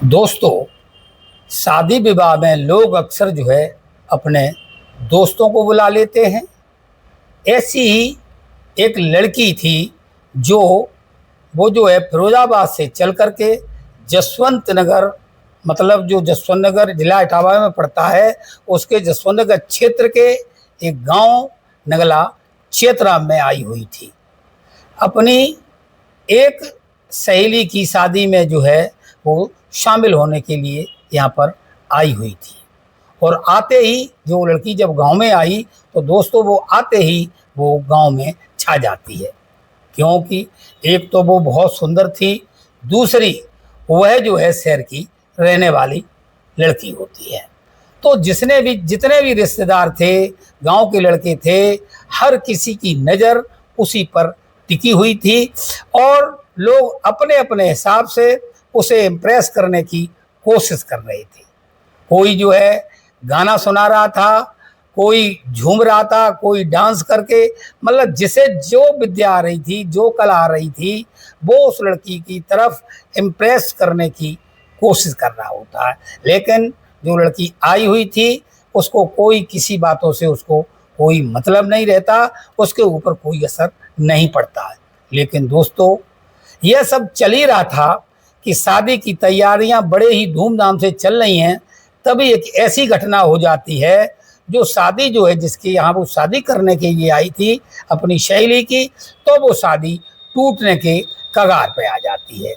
दोस्तों, शादी विवाह में लोग अक्सर जो है अपने दोस्तों को बुला लेते हैं। ऐसी ही एक लड़की थी जो वो जो है फिरोजाबाद से चल कर के जसवंत नगर, मतलब जो जसवंत नगर जिला इटावा में पड़ता है, उसके जसवंत नगर क्षेत्र के एक गांव नगला चेतराम में आई हुई थी। अपनी एक सहेली की शादी में जो है वो शामिल होने के लिए यहाँ पर आई हुई थी। और आते ही जो लड़की जब गांव में आई तो दोस्तों वो आते ही वो गांव में छा जाती है, क्योंकि एक तो वो बहुत सुंदर थी, दूसरी वह जो है शहर की रहने वाली लड़की होती है। तो जितने भी रिश्तेदार थे, गांव के लड़के थे, हर किसी की नज़र उसी पर टिकी हुई थी और लोग अपने अपने हिसाब से उसे इम्प्रेस करने की कोशिश कर रहे थे। कोई जो है गाना सुना रहा था, कोई झूम रहा था, कोई डांस करके, मतलब जिसे जो विद्या आ रही थी, जो कला आ रही थी, वो उस लड़की की तरफ इम्प्रेस करने की कोशिश कर रहा होता है। लेकिन जो लड़की आई हुई थी उसको कोई किसी बातों से उसको कोई मतलब नहीं रहता, उसके ऊपर कोई असर नहीं पड़ता है। लेकिन दोस्तों, यह सब चल ही रहा था कि शादी की तैयारियां बड़े ही धूमधाम से चल रही हैं। तभी एक ऐसी घटना हो जाती है, जो शादी जो है जिसकी यहाँ वो शादी करने के लिए आई थी अपनी सहेली की, तो वो शादी टूटने के कगार पे आ जाती है।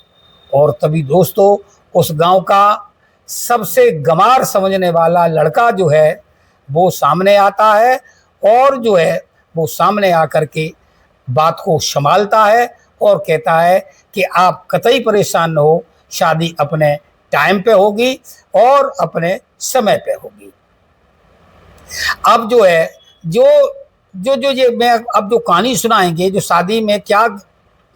और तभी दोस्तों उस गांव का सबसे गंवार समझने वाला लड़का जो है वो सामने आता है और जो है वो सामने आकर के बात को संभालता है और कहता है कि आप कतई परेशान न हो, शादी अपने टाइम पे होगी और अपने समय पे होगी। अब जो है जो जो जो ये मैं अब जो कहानी सुनाएंगे, जो शादी में क्या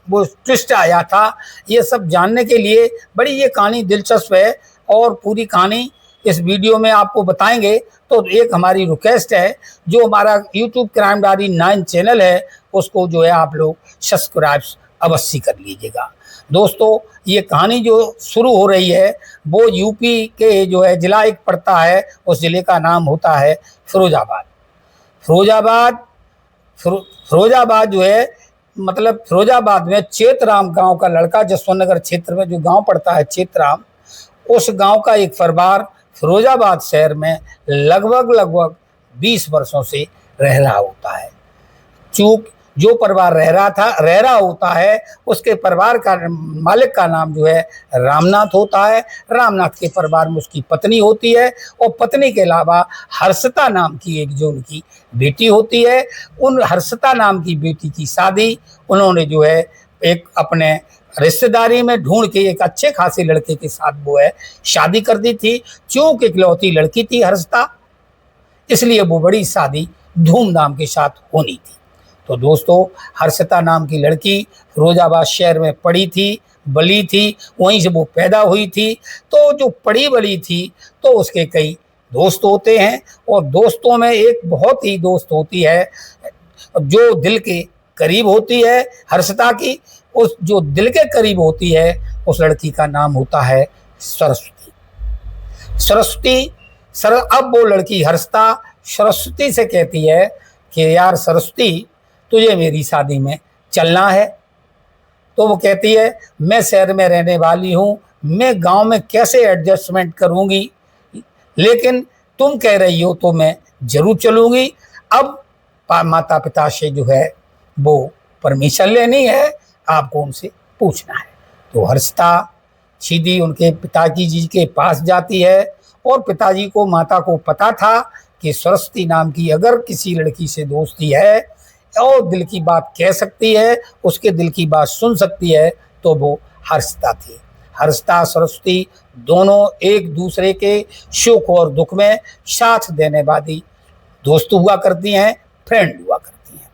वो ट्विस्ट आया था, ये सब जानने के लिए बड़ी ये कहानी दिलचस्प है और पूरी कहानी इस वीडियो में आपको बताएंगे। तो एक हमारी रिक्वेस्ट है, जो हमारा YouTube क्राइम डायरी 9 चैनल है उसको जो है आप लोग सब्सक्राइब अवश्य कर लीजिएगा। दोस्तों, ये कहानी जो शुरू हो रही है वो यूपी के जो है ज़िला एक पड़ता है, उस ज़िले का नाम होता है फिरोजाबाद। फिरोजाबाद जो है, मतलब फिरोजाबाद में चेतराम गांव का लड़का, जसवंत नगर क्षेत्र में जो गांव पड़ता है चेतराम, उस गांव का एक परिवार फिरोजाबाद शहर में लगभग 20 वर्षों से रह रहा होता है। चूँकि जो परिवार रह रहा होता है, उसके परिवार का मालिक का नाम जो है रामनाथ होता है। रामनाथ के परिवार में उसकी पत्नी होती है और पत्नी के अलावा हर्षिता नाम की एक जो उनकी बेटी होती है। उन हर्षिता नाम की बेटी की शादी उन्होंने जो है एक अपने रिश्तेदारी में ढूंढ के एक अच्छे खासे लड़के के साथ वो है शादी कर दी थी। चूँकि इकलौती लड़की थी हर्षिता, इसलिए वो बड़ी शादी धूमधाम के साथ होनी थी। तो दोस्तों, हर्षिता नाम की लड़की फिरोजाबाद शहर में पड़ी थी, बली थी, वहीं से वो पैदा हुई थी। तो जो पड़ी बली थी तो उसके कई दोस्त होते हैं और दोस्तों में एक बहुत ही दोस्त होती है जो दिल के करीब होती है हर्षिता की। उस जो दिल के करीब होती है उस लड़की का नाम होता है सरस्वती। अब वो लड़की हर्षिता सरस्वती से कहती है कि यार सरस्वती, तुझे मेरी शादी में चलना है। तो वो कहती है मैं शहर में रहने वाली हूँ, मैं गांव में कैसे एडजस्टमेंट करूँगी, लेकिन तुम कह रही हो तो मैं ज़रूर चलूँगी। अब माता पिता से जो है वो परमिशन लेनी है, आपको उनसे पूछना है। तो हर्षिता सीधी उनके पिताजी जी के पास जाती है और पिताजी को, माता को पता था कि सरस्वती नाम की अगर किसी लड़की से दोस्ती है और दिल की बात कह सकती है, उसके दिल की बात सुन सकती है, तो वो हर्षिता थी। हर्षिता सरस्वती दोनों एक दूसरे के सुख और दुख में साथ देने वाली दोस्त हुआ करती हैं, फ्रेंड हुआ करती हैं।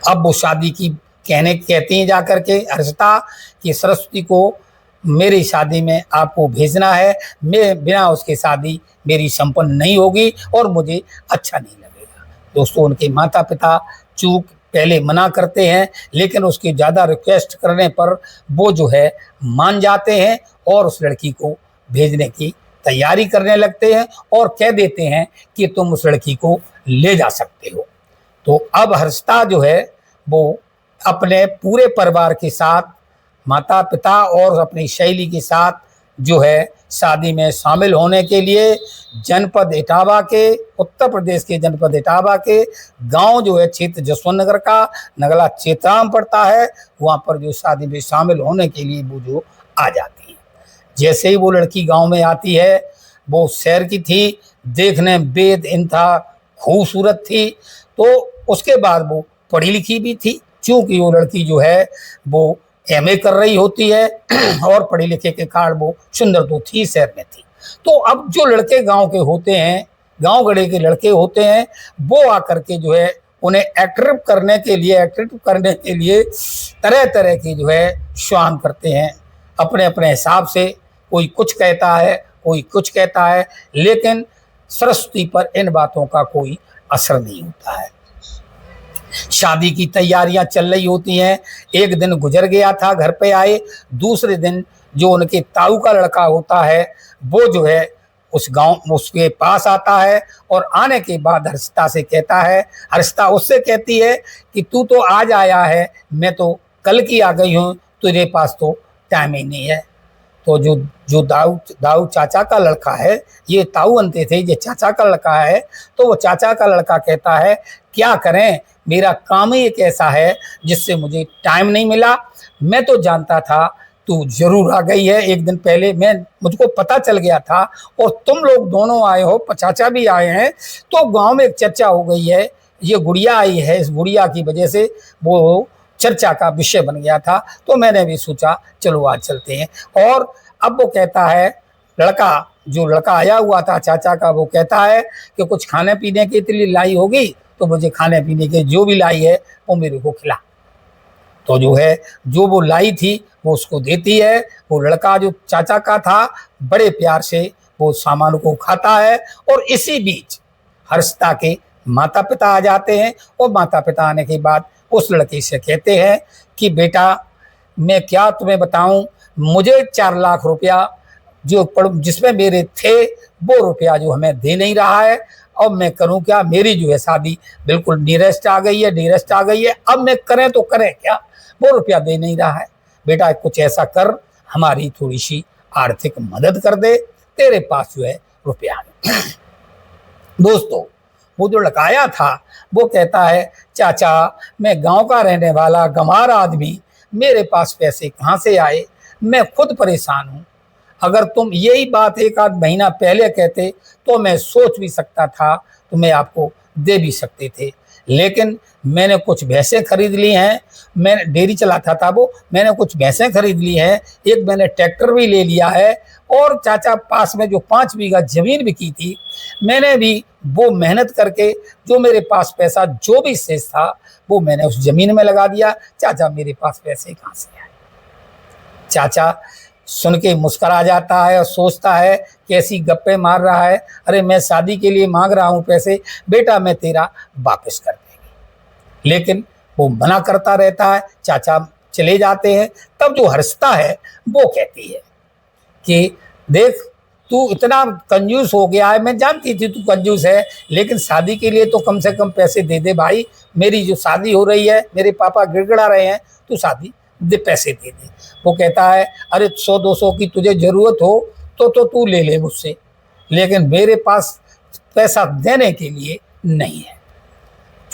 अब वो शादी की कहती हैं जाकर के हर्षिता कि सरस्वती को मेरी शादी में आपको भेजना है, मैं बिना उसके शादी मेरी संपन्न नहीं होगी और मुझे अच्छा नहीं लगेगा। दोस्तों, उनके माता पिता चूक पहले मना करते हैं, लेकिन उसकी ज़्यादा रिक्वेस्ट करने पर वो जो है मान जाते हैं और उस लड़की को भेजने की तैयारी करने लगते हैं और कह देते हैं कि तुम उस लड़की को ले जा सकते हो। तो अब हर्षिता जो है वो अपने पूरे परिवार के साथ, माता पिता और अपनी सहेली के साथ जो है शादी में शामिल होने के लिए जनपद इटावा के, उत्तर प्रदेश के जनपद इटावा के गांव जो है क्षेत्र जसवंत नगर का नगला चेतराम पड़ता है, वहाँ पर जो शादी में शामिल होने के लिए वो जो आ जाती है। जैसे ही वो लड़की गांव में आती है, वो शहर की थी, देखने में बेद इंतहा खूबसूरत थी, तो उसके बाद वो पढ़ी लिखी भी थी, क्योंकि वो लड़की जो है वो एमए कर रही होती है और पढ़े लिखे के कारण वो सुंदर तो थी, शहर में थी। तो अब जो लड़के गांव के होते हैं, गांव गड़े के लड़के होते हैं, वो आकर के जो है उन्हें एट्रैक्ट करने के लिए तरह तरह की जो है श्वान करते हैं अपने अपने हिसाब से। कोई कुछ कहता है, कोई कुछ कहता है, लेकिन सरस्वती पर इन बातों का कोई असर नहीं होता है। शादी की तैयारियां चल रही होती हैं। एक दिन गुजर गया था, घर पे आए। दूसरे दिन जो उनके ताऊ का लड़का होता है वो जो है उस गांव उसके पास आता है और आने के बाद हर्षिता से कहता है, हर्षिता उससे कहती है कि तू तो आज आया है, मैं तो कल की आ गई हूँ, तुझे पास तो टाइम ही नहीं है। तो जो दाऊ चाचा का लड़का है, ये ताऊ बनते थे, ये चाचा का लड़का है, तो वो चाचा का लड़का कहता है क्या करें, मेरा काम ही एक ऐसा है जिससे मुझे टाइम नहीं मिला। मैं तो जानता था तू जरूर आ गई है, एक दिन पहले मुझको पता चल गया था, और तुम लोग दोनों आए हो, चाचा भी आए हैं, तो गांव में एक चर्चा हो गई है, ये गुड़िया आई है, इस गुड़िया की वजह से वो चर्चा का विषय बन गया था। तो मैंने भी सोचा चलो आज चलते हैं। और अब वो कहता है, जो लड़का आया हुआ था चाचा का, वो कहता है कि कुछ खाने पीने के लिए लाई होगी, तो मुझे खाने पीने के जो भी लाई है वो मेरे को खिला। तो जो है जो वो लाई थी वो उसको देती है। वो लड़का जो चाचा का था बड़े प्यार से वो सामान को खाता है। और इसी बीच हर्षिता के माता पिता आ जाते हैं, और माता पिता आने के बाद उस लड़के से कहते हैं कि बेटा मैं क्या तुम्हें बताऊं, मुझे 4 लाख रुपया जो जिसमें मेरे थे वो रुपया जो हमें दे नहीं रहा है। अब मैं करूं क्या, मेरी जो है शादी बिल्कुल नीरेस्ट आ गई है, अब मैं करें तो करें क्या, वो रुपया दे नहीं रहा है। बेटा कुछ ऐसा कर, हमारी थोड़ी सी आर्थिक मदद कर दे, तेरे पास जो है रुपया है। दोस्तों वो जो लड़काया था वो कहता है, चाचा मैं गांव का रहने वाला गंवार आदमी, मेरे पास पैसे कहाँ से आए, मैं खुद परेशान हूँ। अगर तुम यही बात 1 आध महीना पहले कहते तो मैं सोच भी सकता था, तो मैं आपको दे भी सकते थे, लेकिन मैंने कुछ भैंसें खरीद ली हैं, मैं डेयरी चलाता था वो, मैंने कुछ भैंसें खरीद ली हैं, एक मैंने ट्रैक्टर भी ले लिया है, और चाचा पास में जो 5 बीघा ज़मीन भी की थी, मैंने भी वो मेहनत करके जो मेरे पास पैसा जो भी शेष था वो मैंने उस ज़मीन में लगा दिया। चाचा मेरे पास पैसे कहाँ से आए। चाचा सुन के मुस्करा जाता है और सोचता है कैसी गप्पे मार रहा है, अरे मैं शादी के लिए मांग रहा हूँ पैसे, बेटा मैं तेरा वापस कर देंगे, लेकिन वो मना करता रहता है। चाचा चले जाते हैं। तब जो हर्षिता है वो कहती है कि देख तू इतना कंजूस हो गया है, मैं जानती थी तू कंजूस है, लेकिन शादी के लिए तो कम से कम पैसे दे दे भाई, मेरी जो शादी हो रही है, मेरे पापा गिड़गिड़ा रहे हैं, तू शादी दे, पैसे दे दे। वो कहता है अरे 100-200 की तुझे ज़रूरत हो तो तू ले ले मुझसे, लेकिन मेरे पास पैसा देने के लिए नहीं है।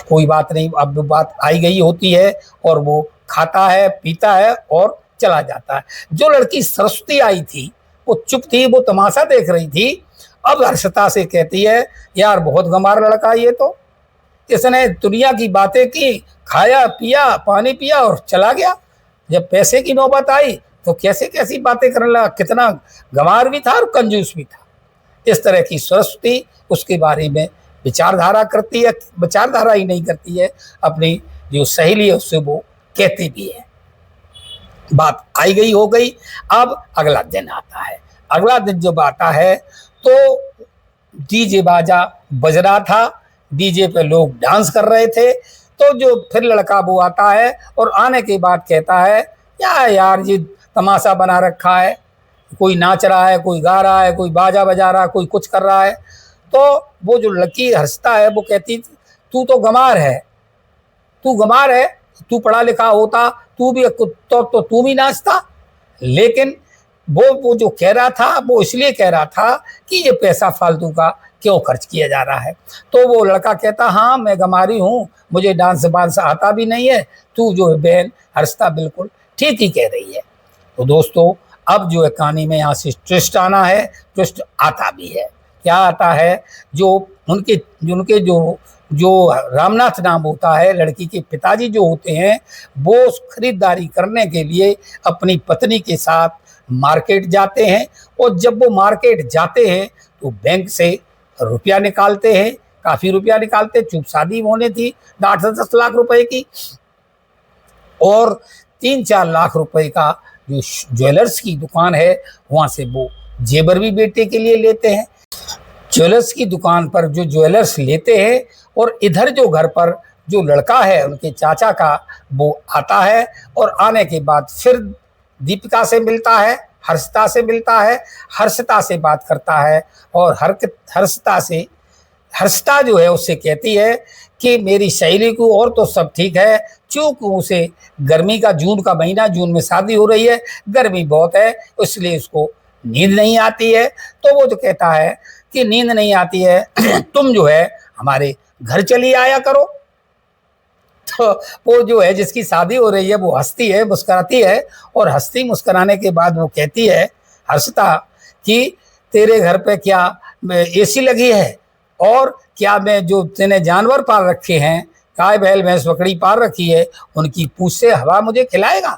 कोई बात नहीं, अब बात आई गई होती है, और वो खाता है पीता है और चला जाता है। जो लड़की सरस्वती आई थी वो चुप थी, वो तमाशा देख रही थी। अब हर्षिता से कहती है, यार बहुत गंवार लड़का ये तो, इसने दुनिया की बातें की, खाया पिया पानी पिया और चला गया, जब पैसे की नौबत आई तो कैसे कैसी बातें करने लगा, कितना गंवार भी था और कंजूस भी था। इस तरह की सरस्वती उसके बारे में विचारधारा करती है, विचारधारा ही नहीं करती है, अपनी जो सहेली है उससे वो कहती भी है। बात आई गई हो गई। अब अगला दिन आता है। अगला दिन जब आता है तो डीजे बाजा बज रहा था, डीजे पे लोग डांस कर रहे थे। तो जो फिर लड़का वो आता है और आने के बाद कहता है क्या यार ये तमाशा बना रखा है, कोई नाच रहा है, कोई गा रहा है, कोई बाजा बजा रहा है, कोई कुछ कर रहा है। तो वो जो लड़की हंसता है वो कहती तू तो गंवार है, तू गंवार है, तू पढ़ा लिखा होता तू भी तो तू भी नाचता। लेकिन वो जो कह रहा था वो इसलिए कह रहा था कि ये पैसा फालतू का क्यों खर्च किया जा रहा है। तो वो लड़का कहता हाँ मैं गंवारी हूँ, मुझे डांस वांस आता भी नहीं है, तू जो है बहन हंसता बिल्कुल ठीक ही कह रही है। तो दोस्तों अब जो है कहानी में यहाँ से ट्विस्ट आना है, ट्विस्ट आता भी है। क्या आता है, जो उनके जो रामनाथ नाम होता है लड़की के पिताजी जो होते हैं, वो खरीदारी करने के लिए अपनी पत्नी के साथ मार्केट जाते हैं। और जब वो मार्केट जाते हैं तो बैंक से रुपया निकालते हैं, काफ़ी रुपया निकालते। चूँकि शादी होने थी 8 से 10 लाख रुपए की, और 3-4 लाख रुपए का जो ज्वेलर्स की दुकान है वहाँ से वो जेवर भी बेटे के लिए लेते हैं। ज्वेलर्स की दुकान पर जो ज्वेलर्स लेते हैं, और इधर जो घर पर जो लड़का है उनके चाचा का वो आता है, और आने के बाद फिर दीपिका से मिलता है, हर्षिता से मिलता है, हर्षिता से बात करता है। और हर्षिता जो है उससे कहती है कि मेरी सहेली को और तो सब ठीक है, चूँकि उसे गर्मी का जून का महीना, जून में शादी हो रही है, गर्मी बहुत है इसलिए उसको नींद नहीं आती है। तो वो जो कहता है कि नींद नहीं आती है तुम जो है हमारे घर चली आया करो। तो वो जो है जिसकी शादी हो रही है वो हंसती है, मुस्कुराती है, और हंसती मुस्कुराने के बाद वो कहती है हर्षिता कि तेरे घर पे क्या एसी लगी है, और क्या मैं जो तेने जानवर पाल रखे हैं, गाय बैल भैंस बकरी पाल रखी है, उनकी पूंछ से हवा मुझे खिलाएगा।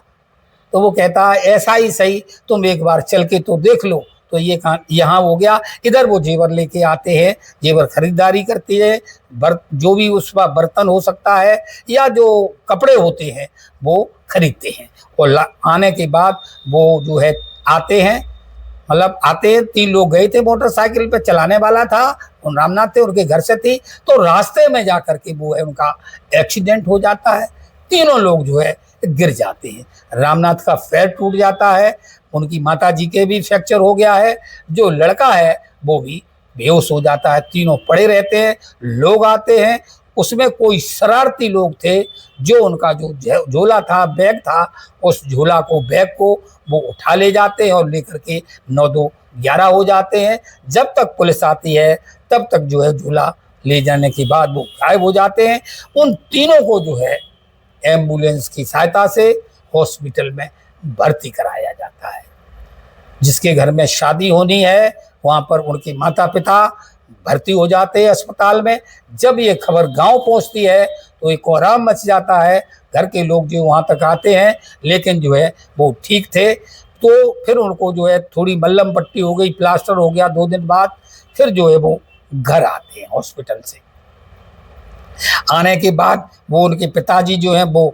तो वो कहता है ऐसा ही सही, तुम एक बार चल के तो देख लो। तो ये यहाँ हो गया। इधर वो जेवर लेके आते हैं, जेवर खरीदारी करती है, जो भी उस पर बर्तन हो सकता है या जो कपड़े होते हैं वो खरीदते हैं। और आने के बाद वो जो है आते हैं, मतलब आते हैं, 3 लोग गए थे मोटरसाइकिल पे, चलाने वाला था उन रामनाथ थे, उनके घर से थी। तो रास्ते में जा करके वो है उनका एक्सीडेंट हो जाता है, तीनों लोग जो है गिर जाते हैं। रामनाथ का पैर टूट जाता है, उनकी माताजी के भी फ्रैक्चर हो गया है, जो लड़का है वो भी बेहोश हो जाता है। तीनों पड़े रहते हैं, लोग आते हैं। उसमें कोई शरारती लोग थे जो उनका जो झोला था, बैग था, उस झोला को, बैग को वो उठा ले जाते हैं और लेकर के 9-2-11 हो जाते हैं। जब तक पुलिस आती है तब तक जो है झोला ले जाने के बाद वो गायब हो जाते हैं। उन तीनों को जो है एम्बुलेंस की सहायता से हॉस्पिटल में भर्ती कराया जाता है। जिसके घर में शादी होनी है वहाँ पर उनके माता पिता भर्ती हो जाते हैं अस्पताल में। जब ये खबर गांव पहुँचती है तो एक कोहराम मच जाता है, घर के लोग जो वहाँ तक आते हैं, लेकिन जो है वो ठीक थे। तो फिर उनको जो है थोड़ी मल्लम पट्टी हो गई, प्लास्टर हो गया, 2 दिन बाद फिर जो है वो घर आते हैं हॉस्पिटल से। आने के बाद वो उनके पिताजी जो हैं वो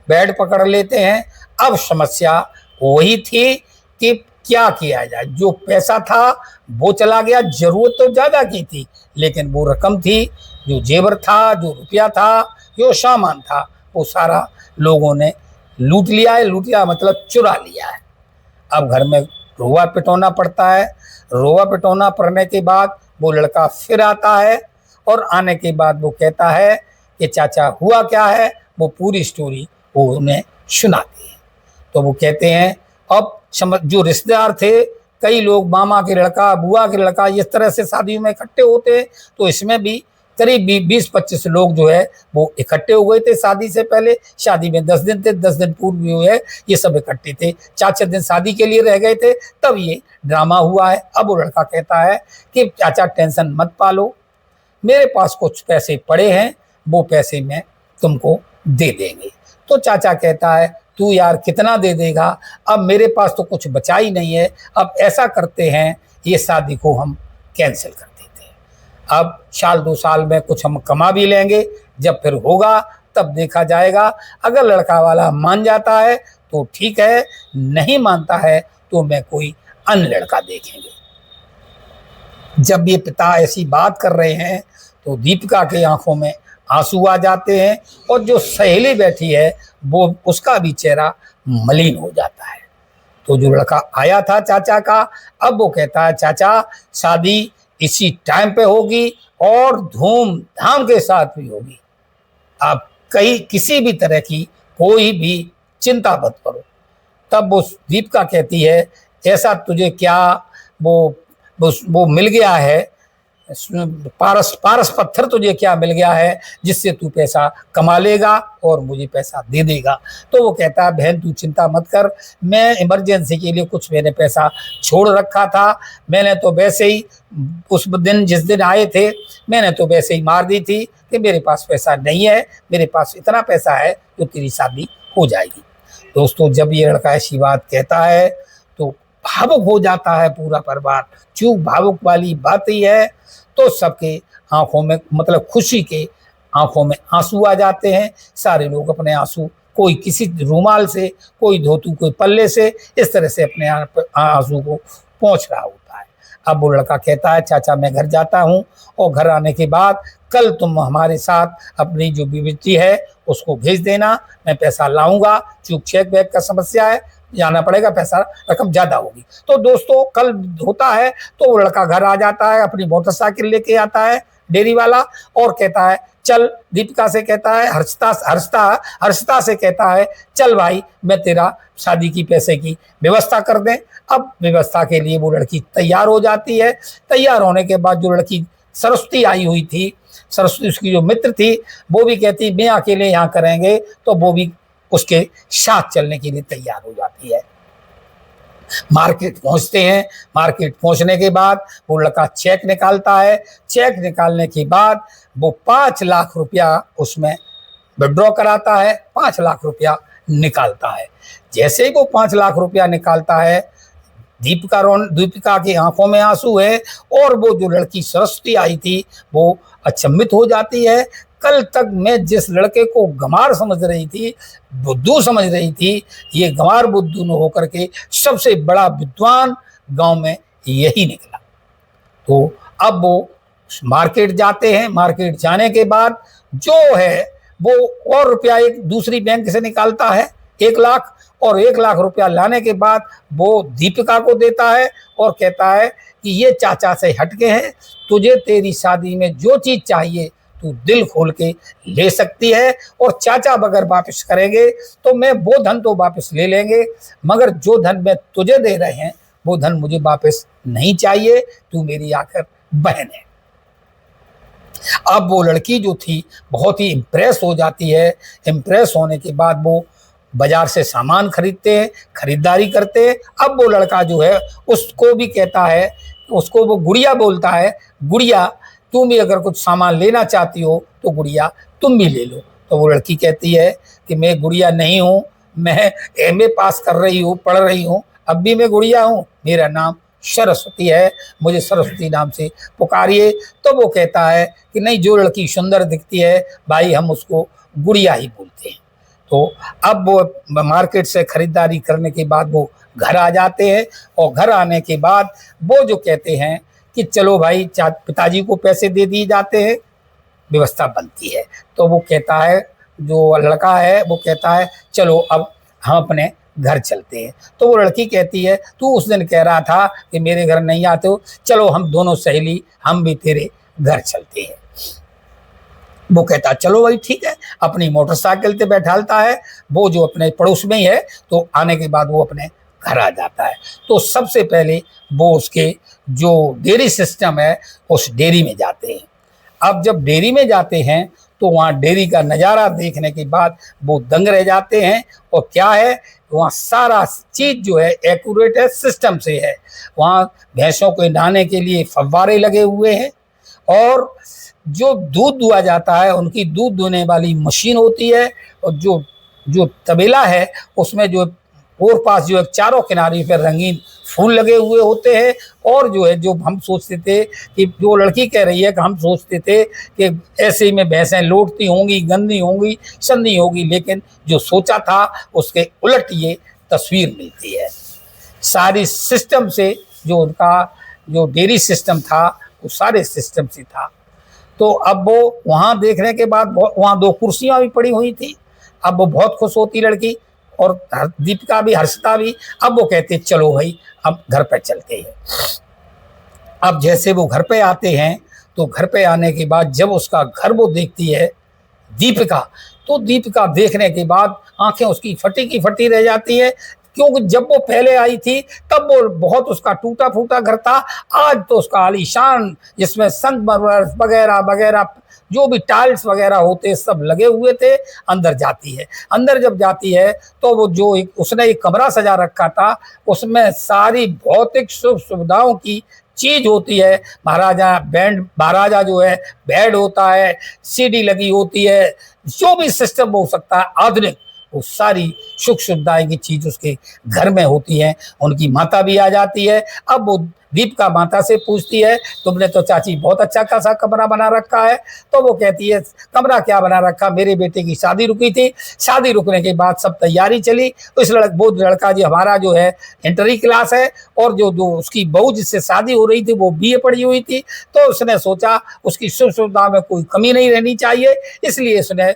बेड पकड़ लेते हैं। अब समस्या वही थी कि क्या किया जाए। जो पैसा था वो चला गया, जरूरत तो ज़्यादा की थी, लेकिन वो रकम थी, जो जेवर था, जो रुपया था, जो सामान था, वो सारा लोगों ने लूट लिया है। लूट लिया मतलब चुरा लिया है। अब घर में रोवा पिटौना पड़ता है। रोवा पिटौना पड़ने के बाद वो लड़का फिर आता है, और आने के बाद वो कहता है कि चाचा हुआ क्या है, वो पूरी स्टोरी वो उन्हें सुनाती है। तो वो कहते हैं अब जो रिश्तेदार थे, कई लोग मामा के लड़का, बुआ के लड़का, इस तरह से शादियों में इकट्ठे होते हैं। तो इसमें भी करीब 20-25 लोग जो है वो इकट्ठे हो गए थे शादी से पहले। शादी में 10 दिन थे, 10 दिन पूर्व जो है ये सब इकट्ठे थे। 4-4 दिन शादी के लिए रह गए थे, तब ये ड्रामा हुआ है। अब वो लड़का कहता है कि चाचा टेंशन मत पालो, मेरे पास कुछ पैसे पड़े हैं, वो पैसे मैं तुमको दे देंगे। तो चाचा कहता है तू यार कितना दे देगा, अब मेरे पास तो कुछ बचा ही नहीं है। अब ऐसा करते हैं, ये शादी को हम कैंसिल कर देते हैं। अब 1-2 साल में कुछ हम कमा भी लेंगे, जब फिर होगा तब देखा जाएगा। अगर लड़का वाला मान जाता है तो ठीक है, नहीं मानता है तो मैं कोई अन्य लड़का देखेंगे। जब ये पिता ऐसी बात कर रहे हैं तो दीपिका की आंखों में आंसू आ जाते हैं और जो सहेली बैठी है वो उसका भी चेहरा मलिन हो जाता है। तो जो लड़का आया था चाचा का, अब वो कहता है चाचा शादी इसी टाइम पे होगी और धूमधाम के साथ भी होगी, आप कहीं किसी भी तरह की कोई भी चिंता मत करो। तब वो दीपिका कहती है ऐसा तुझे क्या वो मिल गया है, पारस पत्थर तुझे क्या मिल गया है जिससे तू पैसा कमा लेगा और मुझे पैसा दे देगा। तो वो कहता है बहन तू चिंता मत कर, मैं इमरजेंसी के लिए कुछ मैंने पैसा छोड़ रखा था, मैंने तो वैसे ही उस दिन जिस दिन आए थे मैंने तो वैसे ही मार दी थी कि मेरे पास पैसा नहीं है, मेरे पास इतना पैसा है तो तेरी शादी हो जाएगी। दोस्तों जब ये लड़का ऐसी बात कहता है तो भावुक हो जाता है पूरा परिवार। चूक भावुक वाली बात ही है तो सबके आंखों में मतलब खुशी के आंखों में आंसू आ जाते हैं। सारे लोग अपने आंसू कोई किसी रुमाल से, कोई धोतू, कोई पल्ले से, इस तरह से अपने आंसू को पोंछ रहा होता है। अब वो लड़का कहता है चाचा मैं घर जाता हूँ और घर आने के बाद कल तुम हमारे साथ अपनी जो बीवी है उसको भेज देना, मैं पैसा लाऊंगा, चूक चेक बैग का समस्या है, जाना पड़ेगा, पैसा रकम ज़्यादा होगी। तो दोस्तों कल होता है तो वो लड़का घर आ जाता है, अपनी मोटरसाइकिल लेके आता है डेयरी वाला और कहता है चल, दीपिका से कहता है, हर्षिता से कहता है चल भाई मैं तेरा शादी की पैसे की व्यवस्था कर दें। अब व्यवस्था के लिए वो लड़की तैयार हो जाती है। तैयार होने के बाद जो लड़की सरस्वती आई हुई थी, सरस्वती उसकी जो मित्र थी, वो भी कहती मैं अकेले यहाँ करेंगे, तो वो भी उसके साथ चलने के लिए तैयार हो जाती है। मार्केट पहुंचते हैं। मार्केट पहुंचने के बाद वो लड़का चेक निकालता है। चेक निकालने के बाद वो 5 लाख रुपया उसमें विड्रॉ कराता है, 5 लाख रुपया निकालता है। जैसे ही वो 5 लाख रुपया निकालता है, दीपिका की आंखों में आंसू है और वो जो लड़की सरस्वती आई थी वो अचंभित हो जाती है। कल तक मैं जिस लड़के को गंवार समझ रही थी, बुद्धू समझ रही थी, ये गंवार बुद्धू न होकर के सबसे बड़ा विद्वान गांव में यही निकला। तो अब वो मार्केट जाते हैं। मार्केट जाने के बाद जो है वो और रुपया एक दूसरी बैंक से निकालता है 1 लाख, और 1 लाख रुपया लाने के बाद वो दीपिका को देता है और कहता है कि ये चाचा से हटके हैं, तुझे तेरी शादी में जो चीज़ चाहिए तू दिल खोल के ले सकती है, और चाचा अगर वापस करेंगे तो मैं वो धन तो वापस ले लेंगे, मगर जो धन मैं तुझे दे रहे हैं वो धन मुझे वापस नहीं चाहिए, तू मेरी आखिर बहन है। अब वो लड़की जो थी बहुत ही इम्प्रेस हो जाती है। इम्प्रेस होने के बाद वो बाजार से सामान खरीदते हैं, खरीदारी करते हैं। अब वो लड़का जो है उसको भी कहता है, उसको वो गुड़िया बोलता है, गुड़िया तुम भी अगर कुछ सामान लेना चाहती हो तो गुड़िया तुम भी ले लो। तो वो लड़की कहती है कि मैं गुड़िया नहीं हूँ, मैं एमए पास कर रही हूँ, पढ़ रही हूँ, अब भी मैं गुड़िया हूँ, मेरा नाम सरस्वती है, मुझे सरस्वती नाम से पुकारिए। तो वो कहता है कि नहीं, जो लड़की सुंदर दिखती है भाई हम उसको गुड़िया ही बोलते हैं। तो अब वो मार्केट से खरीदारी करने के बाद वो घर आ जाते हैं, और घर आने के बाद वो जो कहते हैं कि चलो भाई पिताजी को पैसे दे दिए जाते हैं, व्यवस्था बनती है। तो वो कहता है, जो लड़का है वो कहता है चलो अब हम अपने घर चलते हैं। तो वो लड़की कहती है तू उस दिन कह रहा था कि मेरे घर नहीं आते हो, चलो हम दोनों सहेली हम भी तेरे घर चलते हैं। वो कहता चलो भाई ठीक है, अपनी मोटरसाइकिल पे बैठालता है, वो जो अपने पड़ोस में ही है, तो आने के बाद वो अपने घर आ जाता है। तो सबसे पहले वो उसके जो डेयरी सिस्टम है उस डेयरी में जाते हैं। अब जब डेयरी में जाते हैं तो वहाँ डेयरी का नज़ारा देखने के बाद वो दंग रह जाते हैं। और क्या है, वहाँ सारा चीज़ जो है एक्यूरेट है, सिस्टम से है। वहाँ भैंसों के नहाने के लिए फव्वारे लगे हुए हैं, और जो दूध दुआ जाता है उनकी दूध दुहने वाली मशीन होती है, और जो तबेला है उसमें जो और पास जो है चारों किनारे पर रंगीन फूल लगे हुए होते हैं। और जो है जो हम सोचते थे कि जो लड़की कह रही है कि हम सोचते थे कि ऐसे ही में भैंसें लौटती होंगी, गंदी होंगी, संदी होगी, लेकिन जो सोचा था उसके उलट ये तस्वीर मिलती है। सारी सिस्टम से जो उनका जो डेयरी सिस्टम था वो सारे सिस्टम से था। तो अब वो वहाँ देखने के बाद वहाँ 2 कुर्सियाँ भी पड़ी हुई थी। अब वो बहुत खुश होती लड़की, और दीपिका भी, हर्षिता भी। अब वो कहते चलो भाई अब घर पे चलते हैं। अब जैसे वो घर पे आते हैं, तो घर पे आने के बाद जब उसका घर वो देखती है दीपिका, तो दीपिका देखने के बाद आंखें उसकी फटी की फटी रह जाती है, क्योंकि जब वो पहले आई थी तब वो बहुत उसका टूटा फूटा घर था। आज तो उसका आलीशान, जिसमें संगमरमर वगैरह वगैरह जो भी टाइल्स वगैरह होते सब लगे हुए थे। अंदर जाती है, अंदर जब जाती है तो वो जो उसने एक कमरा सजा रखा था, उसमें सारी भौतिक सुख सुविधाओं की चीज होती है। महाराजा जो है बेड होता है, सीडी लगी होती है, जो भी सिस्टम हो सकता है आधुनिक, वो सारी सुख सुविधाएं की चीज उसके घर में होती है। उनकी माता भी आ जाती है। अब वो दीपिका माता से पूछती है, तुमने तो चाची बहुत अच्छा खासा कमरा बना रखा है। तो वो कहती है, कमरा क्या बना रखा, मेरे बेटे की शादी रुकी थी, शादी रुकने के बाद सब तैयारी चली। वो लड़का जो हमारा जो है इंटरी क्लास है, और जो उसकी बहू जिससे शादी हो रही थी वो BA पढ़ी हुई थी। तो उसने सोचा उसकी सुख सुविधा में कोई कमी नहीं रहनी चाहिए, इसलिए उसने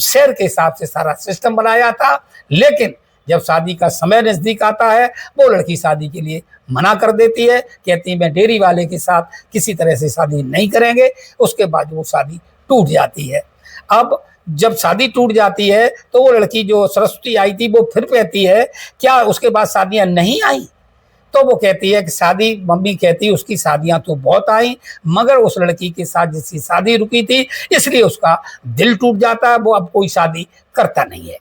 शहर के हिसाब से सारा सिस्टम बनाया था। लेकिन जब शादी का समय नजदीक आता है, वो लड़की शादी के लिए मना कर देती है, कहती है मैं डेयरी वाले के साथ किसी तरह से शादी नहीं करेंगे। उसके बाद वो शादी टूट जाती है। अब जब शादी टूट जाती है तो वो लड़की जो सरस्वती आई थी वो फिर कहती है, क्या उसके बाद शादियां नहीं आई? तो वो कहती है कि शादी, मम्मी कहती है उसकी शादियां तो बहुत आई, मगर उस लड़की के साथ जिसकी शादी रुकी थी इसलिए उसका दिल टूट जाता है, वो अब कोई शादी करता नहीं है।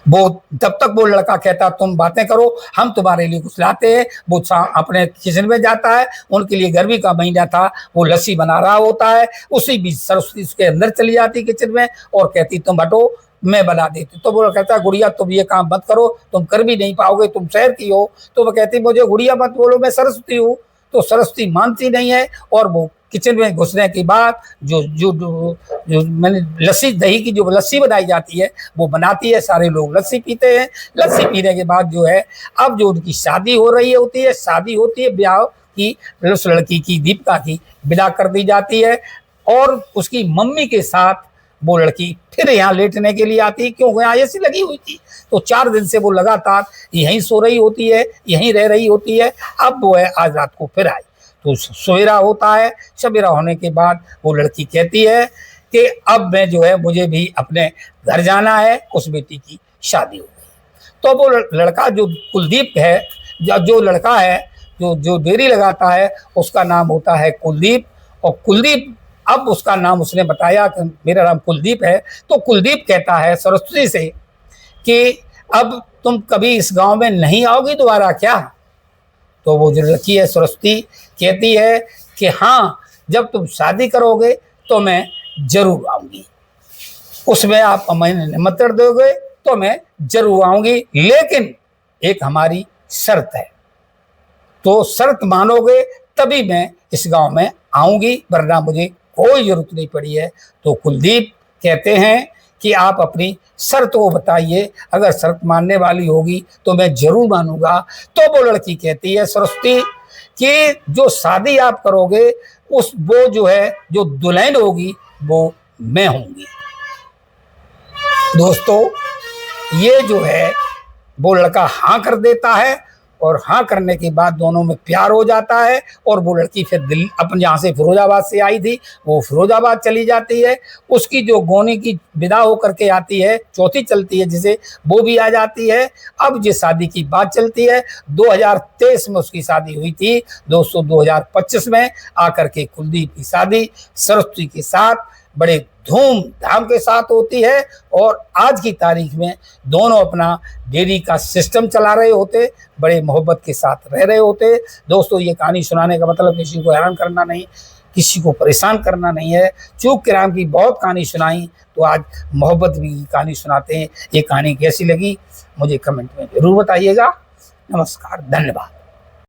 वो तब तक वो लड़का कहता तुम बातें करो, हम तुम्हारे लिए कुछ लाते हैं। वो अपने किचन में जाता है, उनके लिए गर्मी का महीना था, वो लस्सी बना रहा होता है। उसी बीच सरस्वती उसके अंदर चली जाती किचन में और कहती तुम हटो, मैं बना देती। तो वो कहता गुड़िया तुम ये काम मत करो, तुम कर भी नहीं पाओगे, तुम शहर की हो। तो वो कहती मुझे गुड़िया मत बोलो, मैं सरस्वती हूँ। तो सरस्वती मानती नहीं है, और वो किचन में घुसने के बाद जो जो जो मैंने लस्सी, दही की जो लस्सी बनाई जाती है वो बनाती है। सारे लोग लस्सी पीते हैं। लस्सी पीने के बाद जो है, अब जो उनकी शादी हो रही होती है, शादी होती है ब्याह की, उस लड़की की, दीपिका की विदा कर दी जाती है। और उसकी मम्मी के साथ वो लड़की फिर यहाँ लेटने के लिए आती है, क्योंकि यहाँ AC लगी हुई थी। तो 4 दिन से वो लगातार यहीं सो रही होती है, यहीं रह रही होती है। अब वो है आज रात को फिर आई। तो सवेरा होता है, सवेरा होने के बाद वो लड़की कहती है कि अब मैं जो है, मुझे भी अपने घर जाना है, उस बेटी की शादी हो गई। तो वो लड़का जो कुलदीप है, जो लड़का है जो डेयरी लगाता है, उसका नाम होता है कुलदीप। और कुलदीप, अब उसका नाम उसने बताया कि मेरा नाम कुलदीप है। तो कुलदीप कहता है सरस्वती से कि अब तुम कभी इस गांव में नहीं आओगी दोबारा क्या? तो वो जो लड़की है सरस्वती कहती है कि हाँ, जब तुम शादी करोगे तो मैं जरूर आऊंगी, उसमें आप हमें निमंत्रण दोगे तो मैं जरूर आऊंगी, लेकिन एक हमारी शर्त है। तो शर्त मानोगे तभी मैं इस गांव में आऊंगी, वरना मुझे कोई जरूरत नहीं पड़ी है। तो कुलदीप कहते हैं कि आप अपनी शर्त को बताइए, अगर शर्त मानने वाली होगी तो मैं जरूर मानूंगा। तो वो लड़की कहती है सरस्वती कि जो शादी आप करोगे वो जो है, जो दुल्हन होगी वो मैं होंगी। दोस्तों, ये जो है वो लड़का हाँ कर देता है, और हाँ करने के बाद दोनों में प्यार हो जाता है। और वो लड़की फिर दिल्ली, अपन जहाँ से फिरोजाबाद से आई थी, वो फिरोजाबाद चली जाती है। उसकी जो गोनी की विदा होकर के आती है, चौथी चलती है जिसे, वो भी आ जाती है। अब ये शादी की बात चलती है। 2023 में उसकी शादी हुई थी। दोस्तों, 2025 में आकर के कुलदीप की शादी सरस्वती के साथ बड़े धूमधाम के साथ होती है। और आज की तारीख में दोनों अपना डेयरी का सिस्टम चला रहे होते, बड़े मोहब्बत के साथ रह रहे होते। दोस्तों, ये कहानी सुनाने का मतलब किसी को हैरान करना नहीं, किसी को परेशान करना नहीं है। चूक के राम की बहुत कहानी सुनाई, तो आज मोहब्बत की कहानी सुनाते हैं। ये कहानी कैसी लगी मुझे कमेंट में जरूर बताइएगा। नमस्कार, धन्यवाद।